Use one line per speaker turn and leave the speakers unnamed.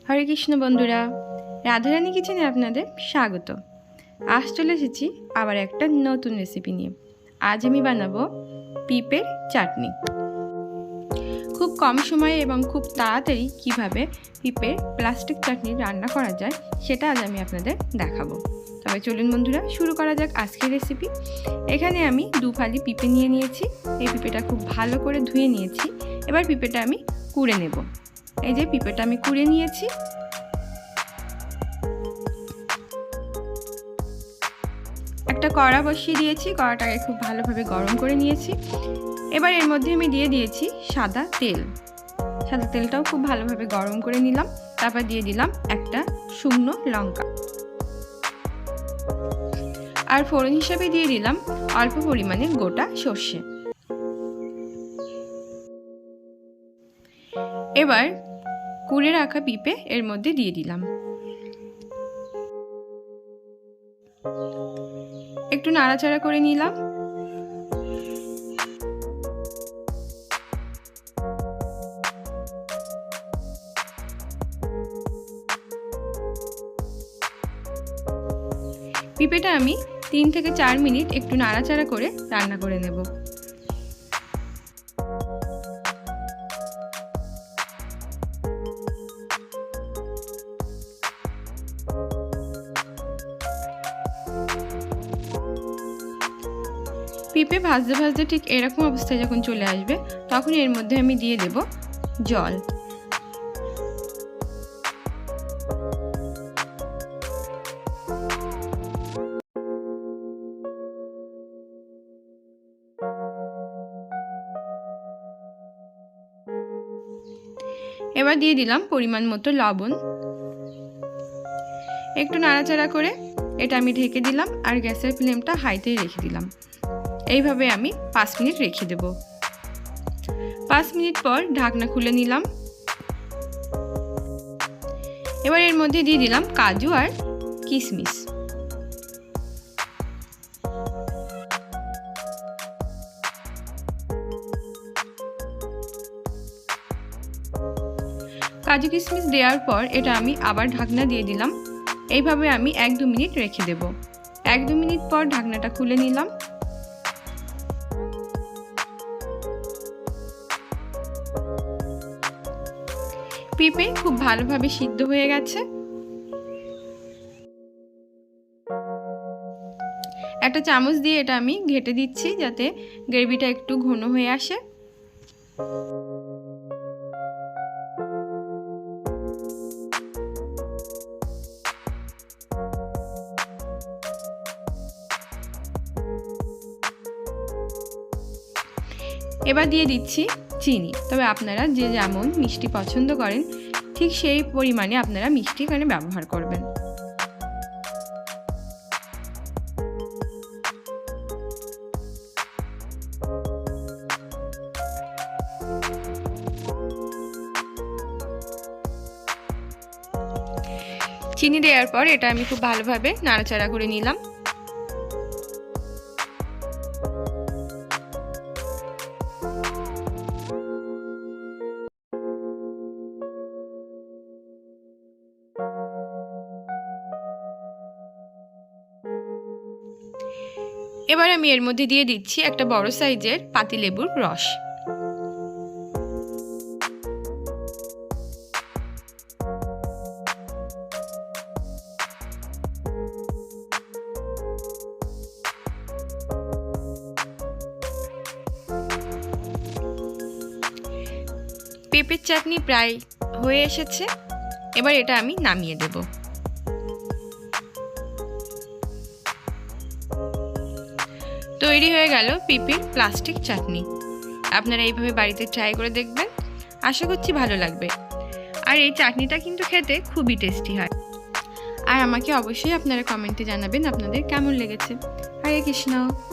হরে কৃষ্ণ বন্ধুরা, রাধারানী কিচেনে আপনাদের স্বাগত। আজ চলে এসেছি আবার একটা নতুন রেসিপি নিয়ে। আজ আমি বানাবো পিঁপের চাটনি। খুব কম সময়ে এবং খুব তাড়াতাড়ি কিভাবে পিঁপের প্লাস্টিক চাটনি রান্না করা যায় সেটা আজ আমি আপনাদের দেখাবো। তবে চলুন বন্ধুরা, শুরু করা যাক আজকের রেসিপি। এখানে আমি 2 ফালি পিঁপে নিয়ে নিয়েছি। এই পিঁপেটা খুব ভালো করে ধুয়ে নিয়েছি। এবার পিঁপেটা আমি কুড়ে নেব। এই যে পিঁপেটা আমি কুড়ে নিয়েছি। একটা কড়া বসিয়ে দিয়েছি, কড়াটাকে খুব ভালোভাবে গরম করে নিয়েছি। এবার এর মধ্যে আমি দিয়ে দিয়েছি সাদা তেল। সাদা তেলটাও খুব ভালোভাবে গরম করে নিলাম। তারপর দিয়ে দিলাম একটা শুকনো লঙ্কা, আর ফোড়ন হিসেবে দিয়ে দিলাম অল্প পরিমাণে গোটা সর্ষে। এবার কুড়ে রাখা পিঁপে এর মধ্যে দিয়ে দিলাম। একটু নাড়াচাড়া করে নিলাম। পিঁপেটা আমি 3 থেকে 4 মিনিট একটু নাড়াচাড়া করে রান্না করে নেব। পিঁপে ভাজতে ভাজতে ঠিক এরকম অবস্থায় যখন চলে আসবে, তখন এর মধ্যে আমি দিয়ে দেব জল। এবার দিয়ে দিলাম পরিমাণ মতো লবণ। একটু নাড়াচাড়া করে এটা আমি ঢেকে দিলাম, আর গ্যাসের ফ্লেমটা হাইতেই রেখে দিলাম। এইভাবে আমি 5 মিনিট রেখে দেব। 5 মিনিট পর ঢাকনা খুলে নিলাম। এবার এর মধ্যে দিয়ে দিলাম কাজু আর কিশমিশ। কাজু কিশমিশ দেওয়ার পর এটা আমি আবার ঢাকনা দিয়ে দিলাম। এইভাবে আমি 1-2 মিনিট রেখে দেব। 1-2 মিনিট পর ঢাকনাটা খুলে নিলাম। পিঁপে খুব ভালোভাবে সিদ্ধ হয়ে গেছে। একটা চামচ দিয়ে এটা আমি ঘেঁটে দিচ্ছি যাতে গ্রেভিটা একটু ঘন হয়ে আসে। এবার দিয়ে দিচ্ছি চিনি। তবে আপনারা যে যেমন মিষ্টি পছন্দ করেন ঠিক সেই পরিমাণে আপনারা মিষ্টি এখানে ব্যবহার করবেন। চিনি দেওয়ার পর এটা আমি খুব ভালোভাবে নাড়াচাড়া করে নিলাম। এবার আমি এর মধ্যে দিয়ে দিচ্ছি একটা বড় সাইজের পাতিলেবুর রস। পেঁপের চাটনি প্রায় হয়ে এসেছে। এবার এটা আমি নামিয়ে দেব। তৈরি হয়ে গেল পিঁপের প্লাস্টিক চাটনি। আপনারা এইভাবে বাড়িতে ট্রাই করে দেখবেন, আশা করছি ভালো লাগবে। আর এই চাটনিটা কিন্তু খেতে খুবই টেস্টি হয়। আর আমাকে অবশ্যই আপনারা কমেন্টে জানাবেন আপনাদের কেমন লেগেছে। হরে কৃষ্ণ।